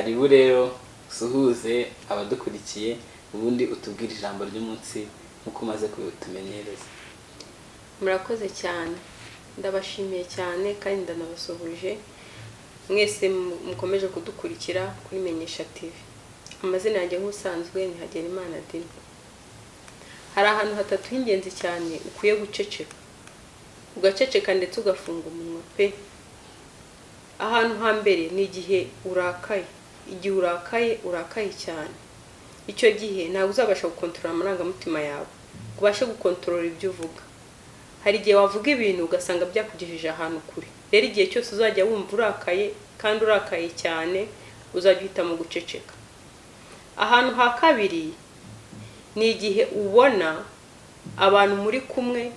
karibu rero suhuze abadukurikiye ubundi utubwira ijambo ry'umunsi nkuko umaze kutumenyereza. Murakoze cyane, ndabashimiye cyane kandi ndanabasuhuje mwese mukomeje kudukurikira kuri Menyesha TV. Amazina yanjye nk'usanzwe ni Hagenimana Dini. Hari ahantu hatatu h'ingenzi cyane ukwiye guceceka, ugaceceka ndetse ugafunga umunwa pe. Ahantu hambere ni igihe urakaye, igihe urakaye cyane. Icyo gihe ntabwo uzabasha gukontorora amarangamutima yawe, ubashe gukontorora ibyo uvuga. Hari igihe wavuga ibintu ugasanga byakugejeje ahantu kure. Rero igihe cyose uzajya wumva urakaye kandi urakaye cyane, uzajya uhitamo guceceka. Ahantu ha kabiri ni igihe ubona abantu muri kumwe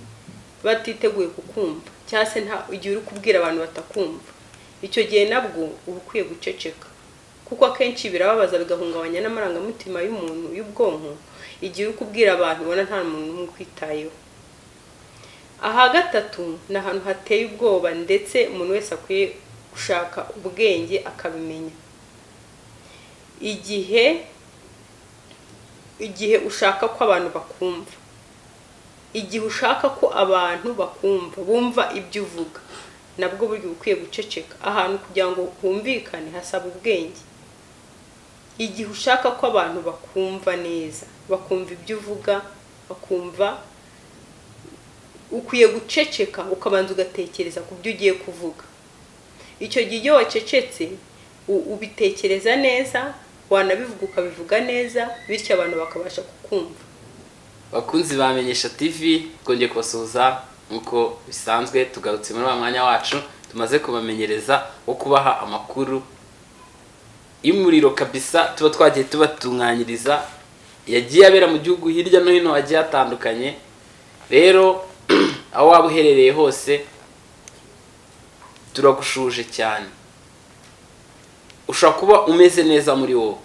batiteguye kukumva, cyangwa se igihe uri kubwira abantu batakumva. Icyo gihe nabwo uba ukwiye guceceka, kuko akenshi birababaza bigahungabanya n'amarangamutima y'umuntu y'ubwonko igihe uri kubwira abantu ubona nta muntu n'umwe ukwitayeho. Aha gatatu ni ahantu hateye ubwoba ndetse umuntu wese akwiye gushaka ubwenge akabimenya. Igihe ushaka ko abantu bakumva, igihe ushaka ko abantu bakumva bumva ibyo uvuga, nabwo buryo ukwiye guceceka. Ahantu kugira ngo humvikane hasaba ubwenge. Igihe ushaka ko abantu bakumva neza, bakumva ibyo uvuga, bakumva, ukwiye guceceka ukabanza ugatekereza ku byo ugiye kuvuga. Icyo gihe iyo wacecetse ubitekereza neza, wanabivuga ukabivuga neza, bityo abantu bakabasha kukumva. Bakunzi ba Menyesha TV, twongeye kubasuhuza nkuko bisanzwe. Tugarutse muri wa mwanya wacu tumaze kubamenyereza wo kubaha amakuru y'umuriro kabisa, tuba twagiye tubatunganyiriza yagiye abera mu gihugu hirya no hino hagiye hatandukanye. Rero aho waba uherereye hose turagushuje cyane. Ushobora kuba umeze neza muri wowe,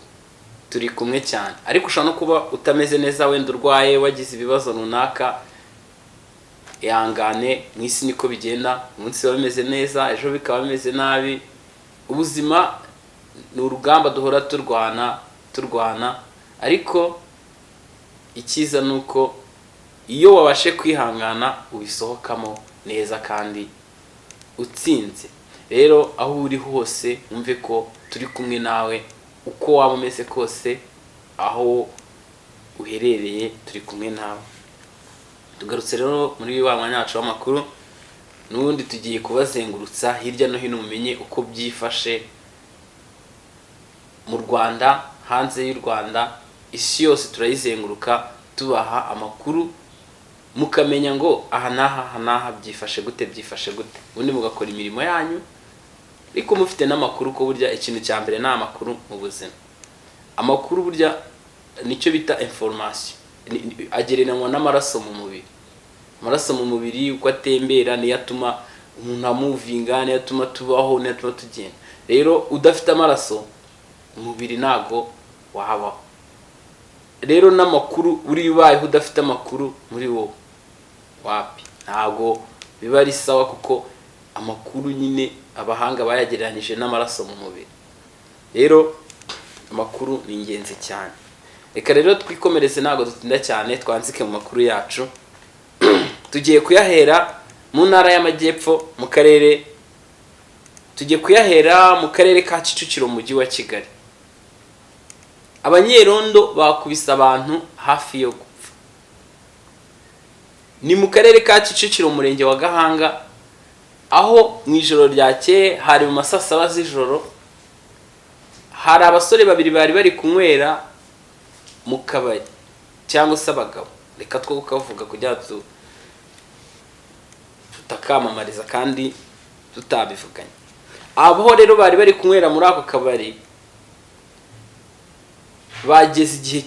turi kumwe cyane, ariko ushobora no kuba utameze neza, wenda urwaye, wagize ibibazo runaka. Ihangane, mu isi niko bigenda, umunsi wa bimeze neza, ejo bikaba bimeze nabi. Ubuzima ni urugamba duhora turwana, ariko icyiza nuko iyo wabashe kwihangana ubisohokamo neza kandi utsinze. Rero aho uri hose umve ko turi kumwe nawe, uko waba umeze kose, aho uherereye turi kumwe nawe. Tugarutse rero muri wa mwanya wacu w'amakuru, n'ubundi tugiye kubazengurutsa hirya no hino mumenye uko byifashe mu Rwanda, hanze y'u Rwanda, isi yose turayizenguruka tubaha amakuru, mukamenya ngo aha n'aha byifashe gute. Ubundi mugakora imirimo yanyu, ariko mufite n'amakuru, ko burya ikintu cya mbere ni amakuru mu buzima. Amakuru burya nicyo bita information, agereranywa n'amaraso mu mubiri. Amaraso mu mubiri uko atembera niyo atuma umuntu amuvinga, niyo atuma tubaho, niyo atuma tugenda. Rero udafite amaraso umubiri ntago wabaho. Rero n'amakuru uri ubayeho udafite amakuru muri wowe, wapi, ntago biba ari sawa, kuko amakuru nyine abahanga bayagereranyije n'amaraso mu mubiri. Rero amakuru ni ingenzi cyane. Reka rero twikomereze, ntago dutinda cyane, twanzike mu makuru yacu. Tugiye kuyahera mu ntara y'Amajyepfo, mu karere, tugiye kuyahera mu karere ka Kicukiro mu mujyi wa Kigali. Abanyerondo bakubise abantu hafi yo gupfa. Ni mu karere ka Kicukiro, umurenge wa Gahanga, aho mu ijoro ryakeye hari mu saa 7 z'ijoro, hari abasore babiri bari bari kunywera mu kabari, cyangwa se abagabo, reka two kukavuga kugira tutakamamariza kandi tutabivuganye. Abo rero bari bari kunywera muri ako kabari, bageze igihe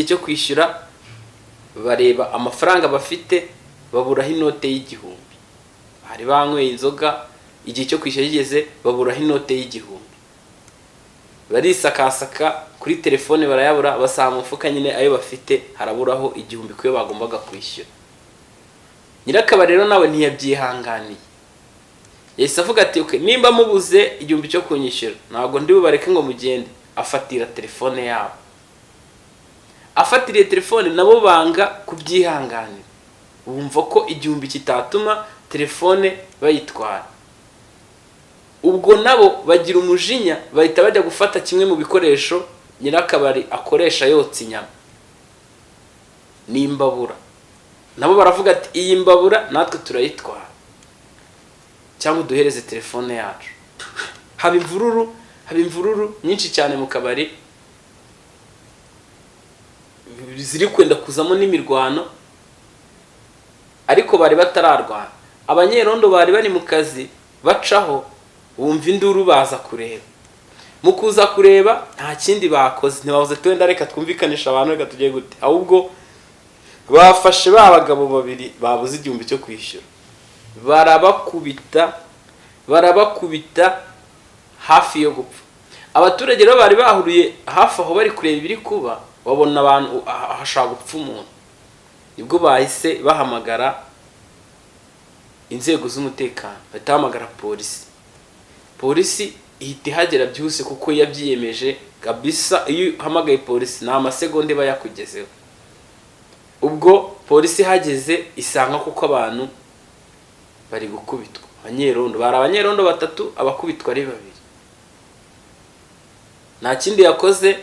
cyo kwishyura, bareba amafaranga bafite, baburaho inote y'igihumbi. Hari banyweye inzoga, igihe cyo kwishyura kigeze, baburaho inote y'igihumbi. Barisakasaka kuri telefone barayabura, basaba umufuka nyine ayo bafite haraburaho igihumbi kuyo bagombaga kwishyura. Nyirakabari rero nawe ntiyabyihanganiye, yahise avuga ati okay, nimba mubuze igihumbi cyo kunyishyura ntabwo ndi bubareke ngo mugende. Afatira telefone yabo, afatiriye telefone nabo banga kubyihanganira, bumva ko igihumbi kitatuma telefone bayitwara. Ubwo nabo bagira umujinya, bahita bajya gufata kimwe mu bikoresho nyirakabari akoresha yotsa inyama, n'imbabura. Nabo baravuga ati iyi mbabura natwe turayitwara cyangwa duhereze telefone yacu. Haba imvururu nyinshi cyane mu kabari, ziri kwenda kuzamo n'imirwano, ariko bari batararwana. Abanyerondo bari bari mu kazi bacaho, bumva induru baza kureba. Mu kuza kureba nta kindi bakoze, ntibavuze twenda reka twumvikanisha abantu reka tugiye gute, ahubwo bafashe ba bagabo babiri babuze igihumbi cyo kwishyura, barabakubita hafi yo gupfa. Abaturage rero bari bahuriye hafi aho bari kureba ibiri kuba, babona abantu hashaka gupfa umuntu. Nibwo bahise bahamagara inzego z'umutekano, batahamagara polisi ihita ihagera byihuse kuko yabyiyemeje kabisa. Iyo uhamagaye polisi ni amasegonda bayakugezeho. Ubwo polisi hageze isanga kuko abantu bari gukubitwa. Abanyerondo bari abanyerondo 3, abakubitwa ari 2. Nta kindi yakoze,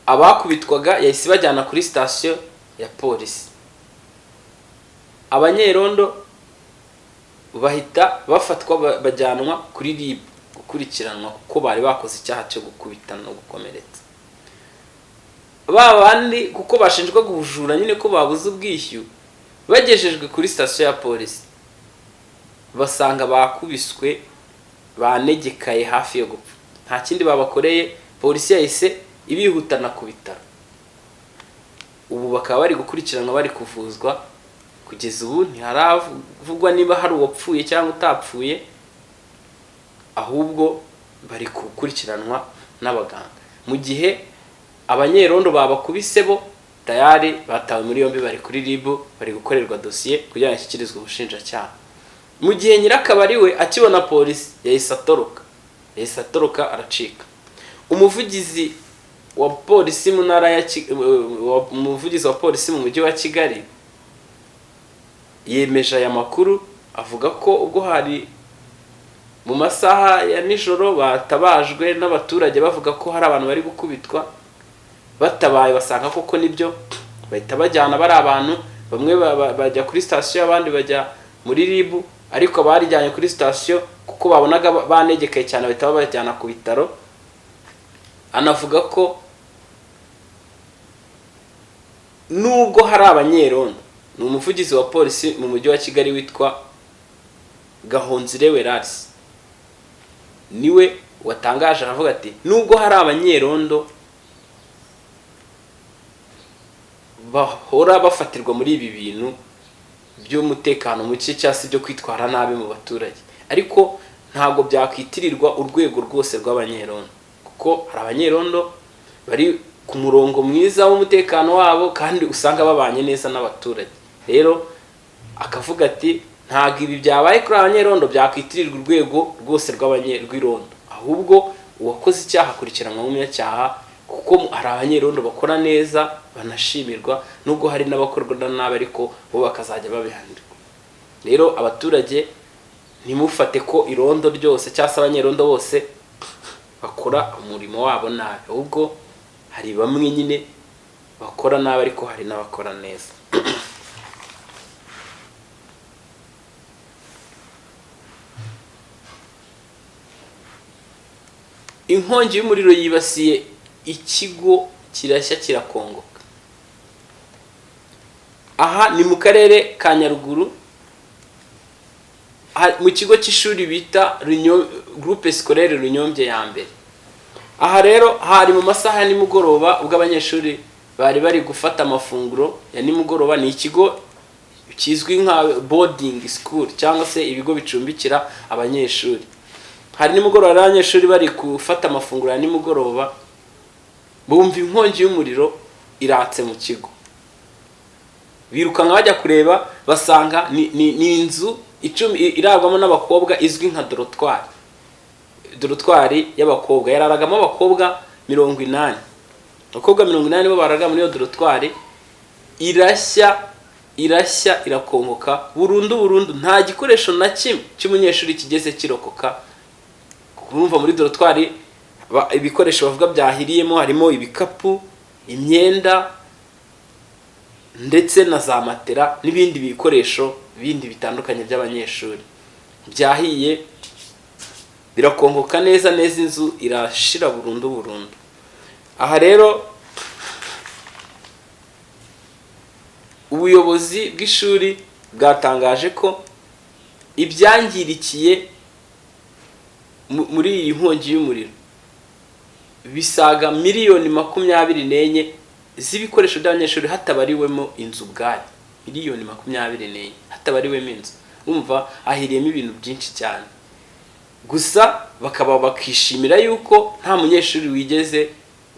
abakubitwaga yahise bajyana kuri station ya polisi. Abanyerondo bahita bafatwa bajyanwa kuri RIB gukurikiranwa kuko bari bakoze icyaha cyo gukubita no gukomeretsa. Babandi kuko bashinjwa gubujura nyine ko babuze ubwishyu, bagejejwe kuri station ya polisi basanga bakubiswe banegekaye hafi yo gupfa. Nta kindi babakoreye, polisi yahise ibihutana ku bitaro. Ubu bakaba bari gukurikiranwa, bari kuvuzwa. Kugeza ubu ntiharavugwa niba hari uwapfuye cyangwa utapfuye, ahubwo bari gukurikiranwa n'abaganga. Mu gihe abanyerondo babakubise bo tayari batawe muri yombi, bari kuri RIB, bari gukorerwa dosiye kugira ngo ishyikirizwe ubushinjacyaha. Mu gihe nyirakabari we akibona polisi yahise atoroka aracika. Umuvugizi wa polisi mu ntara ya umuvugizi wa polisi mu mujyi wa Kigali yemeje aya makuru, avuga ko ubwo hari mu masaha ya nijoro batabajwe n'abaturage bavuga ko hari abantu bari gukubitwa. Batabaye basanga koko nibyo, bahita bajyana bari abantu bamwe bajya kuri station, abandi bajya muri RIB, ariko barijyanye kuri station kuko babonaga banegekaye cyane, bahita babajyana ku bitaro. Anavuga ko nubwo hari abanyerondo, ni umuvugizi wa polisi mu mujyi wa Kigali witwa Gahonzire Werarisi niwe watangaje, aravuga ati nubwo hari abanyerondo bahora bafatirwa muri ibi bintu by'umutekano muke cyangwa se byo kwitwara nabi mu baturage, ariko ntabwo byakwitirirwa urwego rwose rw'abanyerondo, kuko hari abanyerondo bari ku murongo mwiza w'umutekano wabo kandi usanga babanye neza n'abaturage. Rero akavuga ati ntabwo ibi byabaye kuri abanyerondo byakwitirirwa urwego rwose rw'irondo, ahubwo uwakoze icyaha akurikiranwa nk'umunyacyaha, kuko hari abanyerondo bakora neza banashimirwa, nubwo hari n'abakorwa nabi ariko bo bakazajya babihanirwa. Rero abaturage ntimufate ko irondo ryose cyangwa se abanyerondo bose bakora umurimo wabo nabi, ahubwo hari bamwe nyine bakora nabi ariko hari n'abakora neza. Inkongi y'umuriro yibasiye ikigo kirashya kirakongoka. Aha ni mu karere ka Nyaruguru, mu kigo cy'ishuri bita Groupe Scolaire Runyombye ya mbere. Aha rero hari mu masaha ya nimugoroba ubwo abanyeshuri bari gufata amafunguro ya nimugoroba. Ni ikigo kizwi nka boarding school cyangwa se ibigo bicumbikira abanyeshuri. Hari nimugoroba abanyeshuri bari gufata amafunguro ya nimugoroba, bumva inkongi y'umuriro iratse mu kigo. Birukanka bajya kureba basanga ni inzu icumi irarwamo n'abakobwa izwi nka dorotwari y'abakobwa, yararagamo abakobwa 80. Abakobwa 80 bo baraga muri iyo dorotwari, irashya irakongoka burundu, nta gikoresho na kimwe cy'umunyeshuri kigeze kirokoka. Urumva muri dorotwari ibikoresho bavuga byahiriyemo harimo ibikapu, imyenda ndetse na za matera n'ibindi bikoresho bindi bitandukanye by'abanyeshuri. Byahiye birakongoka neza, inzu irashira burundu. Aha rero ubuyobozi bw'ishuri bwatangaje ko ibyangirikiye muri iyi nkongi y'umuriro bisaga miliyoni 24 z'ibikoresho by'abanyeshuri hatabariwemo inzu ubwayo. Miliyoni 24 hatabariwemo inzu. Umva ahiriyemo ibintu byinshi cyane. Gusa bakaba bakishimira yuko nta munyeshuri wigeze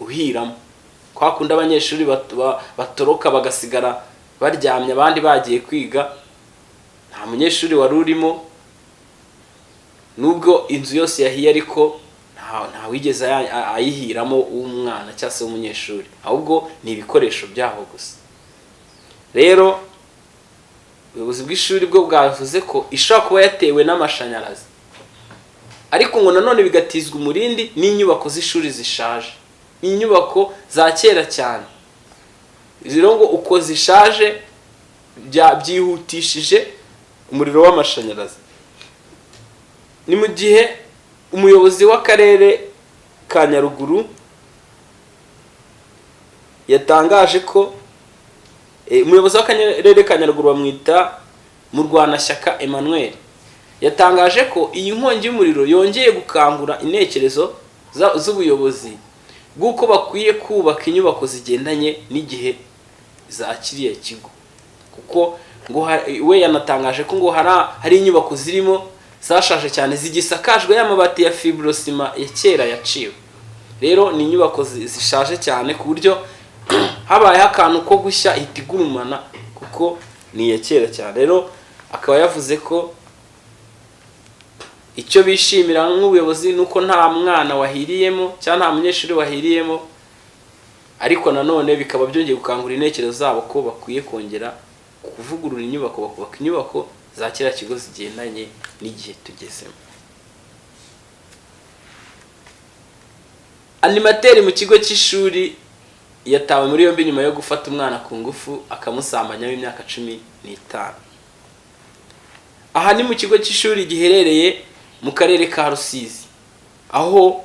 uhiramo. Kwakunda abanyeshuri batoroka bagasigara baryamye abandi bagiye kwiga, nta munyeshuri wari urimo. Nubwo inzu yose yahiye ariko nta wigeze ayihiramo umwana cyangwa se umunyeshuri, ahubwo ni ibikoresho byaho gusa. Rero ubuyobozi bw'ishuri bwo bwavuze ko ishobora kuba yatewe n'amashanyarazi, ariko ngo nanone bigatizwa umurindi n'inyubako z'ishuri zishaje, inyubako za kera cyane. Rero ngo uko zishaje byihutishije umuriro w'amashanyarazi. Ni mu gihe umuyobozi w'akarere ka Nyaruguru yatangaje ko umuyobozi w'akarere ka Nyaruguru bamwita Murwanashyaka Emmanuel, yatangaje ko iyi nkongi y'umuriro yongeye gukangura intekerezo z'ubuyobozi bw'uko bakwiye kubaka inyubako zigendanye n'igihe za kiriya kigo. Kuko ngo we yanatangaje ko ngo hari inyubako zirimo zashaje cyane zigisakajwe y'amabati ya fibrosima ya kera yaciwe. Rero ni inyubako zishaje cyane ku buryo habaye akantu ko gushya ihita igurumana kuko ni iya kera cyane. Rero akaba yavuze ko icyo bishimira nk'ubuyobozi nuko nta mwana wahiriyemo cyangwa nta munyeshuri wahiriyemo, ariko nanone bikaba byongeye gukangura intekerezo zabo ko bakwiye kongera kuvugurura inyubako, bakubaka inyubako za kera kigo zigendanye n'igihe tugezemo. Animateri mu kigo cy'ishuri yatawe muri yombi nyuma yo gufata umwana ku ngufu akamusambanya w'imyaka 15. Aha ni mu kigo cy'ishuri giherereye mu karere ka Rusizi, aho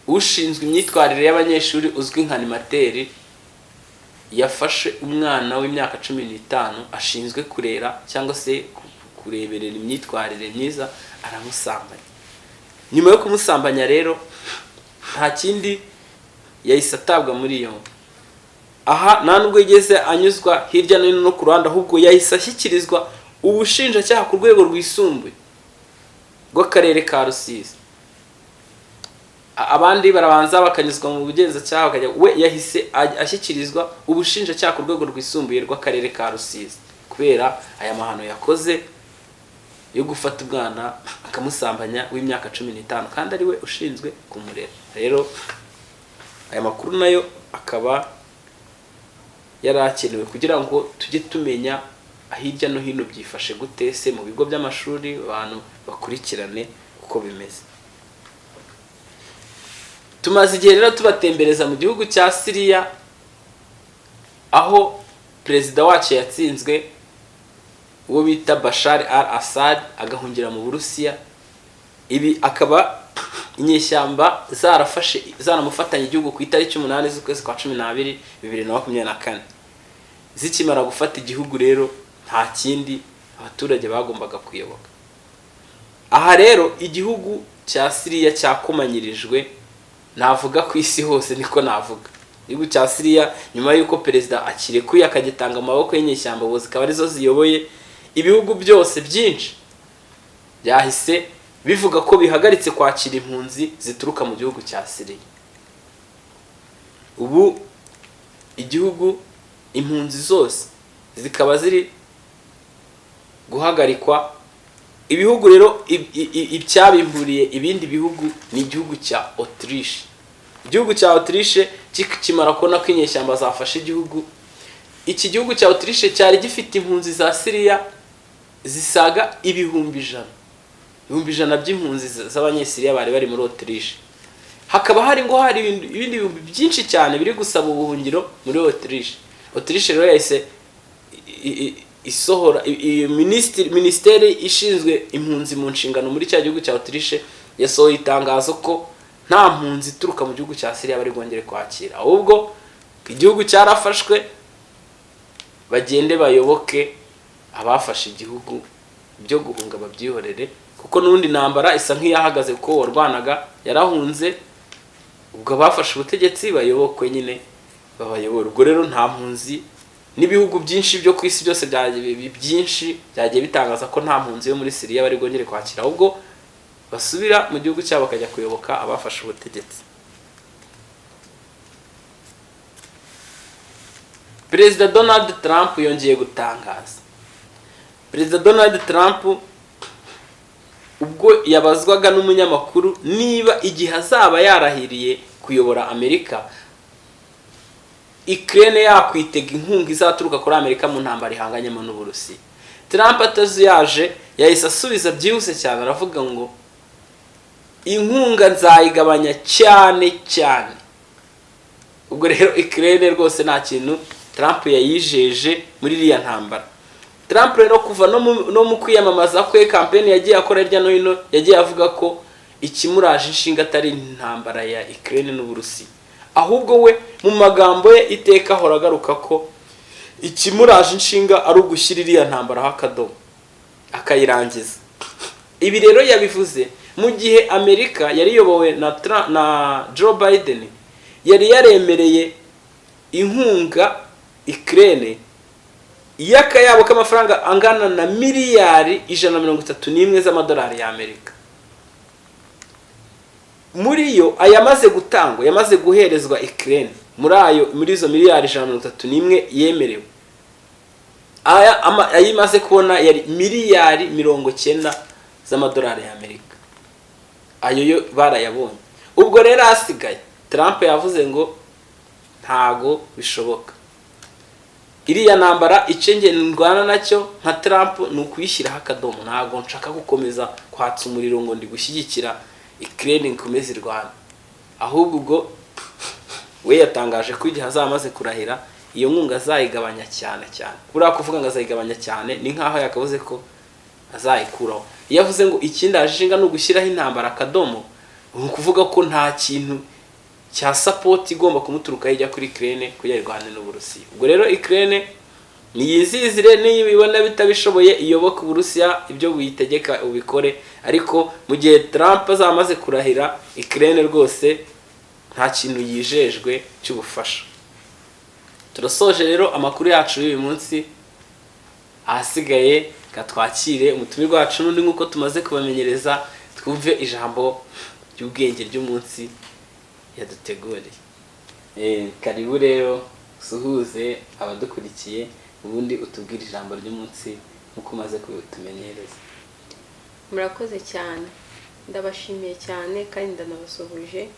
ushinzwe imyitwarire y'abanyeshuri uzwi nka animateri yafashe umwana w'imyaka 15 ashinzwe kurera cyangwa se kureberera imyitwarire myiza, aramusambanya. Nyuma yo kumusambanya rero nta kindi yahise atabwa muri yombi. Aha nta nubwo yigeze anyuzwa hirya no hino no ku ruhande, ahubwo yahise ashyikirizwa ubushinjacyaha ku rwego rwisumbuye rw'akarere ka Rusizi. Abandi barabanza bakanyuzwa mu bugenzacyaha, we yahise ashyikirizwa ubushinjacyaha ku rwego rwisumbuye rw'akarere ka Rusizi kubera aya mahano yakoze yo gufata umwana akamusambanya w'imyaka 15 kandi ari we ushinzwe kumurera. Rero aya makuru nayo akaba yarakenewe kugira ngo tujye tumenya hirya no hino byifashe gute se mu bigo by'amashuri, abantu bakurikirane uko bimeze. Tumaze igihe rero tubatembereza mu gihugu cya Syria, aho perezida wacu yatsinzwe uwo bita Bashar al-Assad agahungira mu Burusiya. Ibi akaba inyeshyamba zaramufatanye igihugu ku itariki 8 z'ukwezi kwa 12 2024. Zikimara gufata igihugu rero nta kindi abaturage bagombaga kuyoboka. Aha rero igihugu cya Syria cyakomanyirijwe, navuga ku isi hose niko navuga. Igihugu cya Syria nyuma y'uko perezida akirekuye akagitanga amaboko y'inyeshyamba bo zikaba arizo ziyoboye ibihugu byose byinshi, byahise bivuga ko bihagaritse kwakira impunzi zituruka mu gihugu cya Syria. Ubu igihugu impunzi zose zikaba ziri guhagarikwa ibihugu rero icyabimburiye ibindi bihugu ni igihugu cya Autriche. Igihugu cya Autriche kimara kubona ko inyeshyamba zafashe igihugu, iki gihugu cya Autriche cyari gifite impunzi za Syria zisaga ibihumbi ijana by'impunzi z'abanyesiriya bari bari muri Autriche. Hakaba hari ibindi bihumbi byinshi cyane biri gusaba ubuhungiro muri Autriche. Autriche rero yahise isohora ministeri ishinzwe impunzi mu nshingano muri cya gihugu cya Autriche yasohoye itangazo ko nta mpunzi ituruka mu gihugu cya Syria bari bwongere kwakira, ahubwo igihugu cyarafashwe bagende bayoboke abafashe igihugu, byo guhunga babyihorere, kuko n'undi ntambara isa nk'iyahagaze ko warwanaga yarahunze, ubwo abafashe ubutegetsi bayobokwe nyine babayobora. Ubwo rero nta mpunzi, n'ibihugu byinshi byo ku isi byose byagiye bitangaza ko nta mpunzi yo muri Syria bari bwongere kwakira, ahubwo basubira mu gihugu cyabo bakajya kuyoboka abafashe ubutegetsi. Perezida Donald Trump yongeye gutangaza. Perezida Donald Trump ubwo yabazwaga n'umunyamakuru niba igihe azaba yarahiriye kuyobora Amerika, Ukraine yakwitega inkunga izaturuka kuri Amerika mu ntambara ihanganyemo n'Uburusiya, Trump atazuyaje yahise asubiza byihuse cyane aravuga ngo inkunga nzayigabanya cyane. Ubwo rero Ukraine rwose nta kintu Trump yayijeje muri iriya ntambara. Trump rero kuva no mu kwiyamamaza kwe campaign yagiye akora hirya no hino yagiye avuga ko ikimuraje inshinga atari intambara ya Ukraine n'Uburusiya, ahubwo we mu magambo ye iteka ahora agaruka ko ikimuraje inshinga ari ugushyira iriya ntambara akadomo akayirangiza. Ibi rero yabivuze mu gihe Amerika yari yobowe na Joe Biden yari yaremereye inkunga Ukraine y'akayabo k'amafaranga angana na miliyari 131 z'amadolari y'Amerika. Muri yo ayamaze gutangwa, yamaze guherezwa Ukraine muri izo miliyari 131 yemerewe, ayimaze kubona yari miliyari 90 z'amadolari y'Amerika. Ayo yo barayabonye. Ubwo rero asigaye Trump yavuze ngo ntago bishoboka. Iriya ntambara icenge ndwana nacyo nka Trump ni ukuyishyiraho akadomo, ntago nshaka gukomeza kwatsa umuriro ngo ndi gushyigikira Ukraine nkomeze irwana, ahubwo ubwo we yatangaje ko igihe azamaze kurahira iyo nkunga azayigabanya cyane. Buriya kuvuga ngo azayigabanya cyane ni nkaho yakavuze ko azayikuraho. Iyo avuze ngo ikindi ajinga no gushyiraho intambara akadomo, ni ukuvuga ko nta kintu cya support igomba kumuturuka ijya kuri Ukraine kuyirwana n'Uburusiya. Ubwo rero Ukraine niyizizire nibibona bitabishoboye iyoboka Uburusiya, ibyo buyitegeka ubikore, ariko mu gihe Trump azamaze kurahira Ukraine rwose nta kintu yijejwe cy'ubufasha. Turasoje rero amakuru yacu y'uyu munsi, ahasigaye katwakire umutumirwa wacu n'undi nkuko tumaze kubamenyereza, twumve ijambo ry'ubwenge ry'umunsi yaduteguriye. Karibu rero suhuze abadukurikiye, ubundi utubwire ijambo ry'umunsi nkuko umaze kutumenyereza. Murakoze cyane, ndabashimiye cyane kandi ndanabasuhuje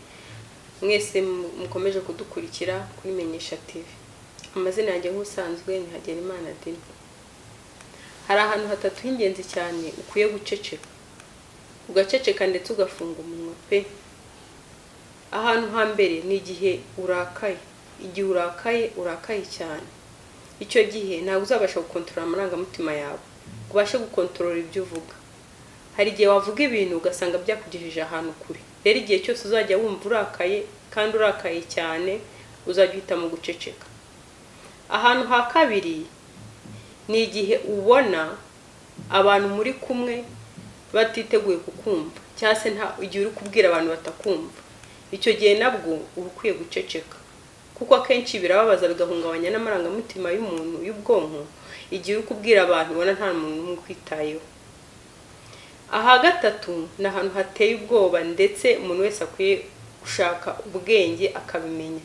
mwese mukomeje kudukurikira kuri Menyesha TV. Amazina yanjye nk'usanzwe ni Hagenimana Dini. Hari ahantu hatatu h'ingenzi cyane ukwiye guceceka, ugaceceka ndetse ugafunga umunwa pe. Ahantu hambere ni igihe urakaye. Igihe urakaye cyane, icyo gihe ntabwo uzabasha gukontorora amarangamutima yawe, ubashe gukontorora ibyo uvuga. Hari igihe wavuga ibintu ugasanga byakugejeje ahantu kure. Rero igihe cyose uzajya wumva urakaye kandi urakaye cyane, uzajya uhitamo guceceka. Ahantu ha kabiri ni igihe ubona abantu muri kumwe batiteguye kukumva, cyangwa se igihe uri kubwira abantu batakumva. Icyo gihe nabwo uba ukwiye guceceka, kuko akenshi birababaza bigahungabanya n'amarangamutima y'umuntu y'ubwonko igihe uri kubwira abantu ubona nta muntu n'umwe ukwitayeho. Aha gatatu ni ahantu hateye ubwoba ndetse umuntu wese akwiye gushaka ubwenge akabimenya.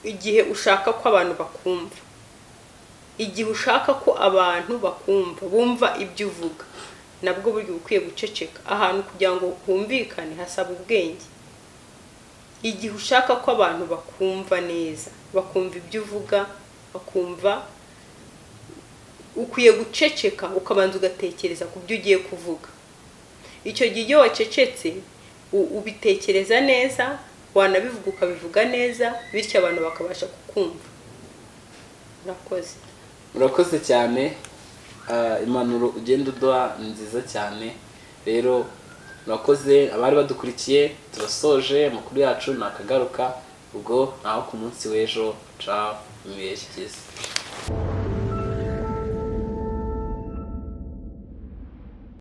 Igihe ushaka ko abantu bakumva, igihe ushaka ko abantu bakumva bumva ibyo uvuga nabwo buryo ukwiye guceceka. Ahantu kugira ngo humvikane hasaba ubwenge. Igihe ushaka ko abantu bakumva neza, bakumva ibyo uvuga, bakumva, ukwiye guceceka ukabanza ugatekereza ku byo ugiye kuvuga. Icyo gihe iyo wacecetse ubitekereza neza, wanabivuga ukabivuga neza, bityo abantu bakabasha kukumva. Murakoze cyane. Impanuro ugenda uduha ni nziza cyane. Rero murakoze abari badukurikiye, turasoje amakuru yacu nakagaruka ubwo naho ku munsi w'ejo. Ciao, imibereho myiza.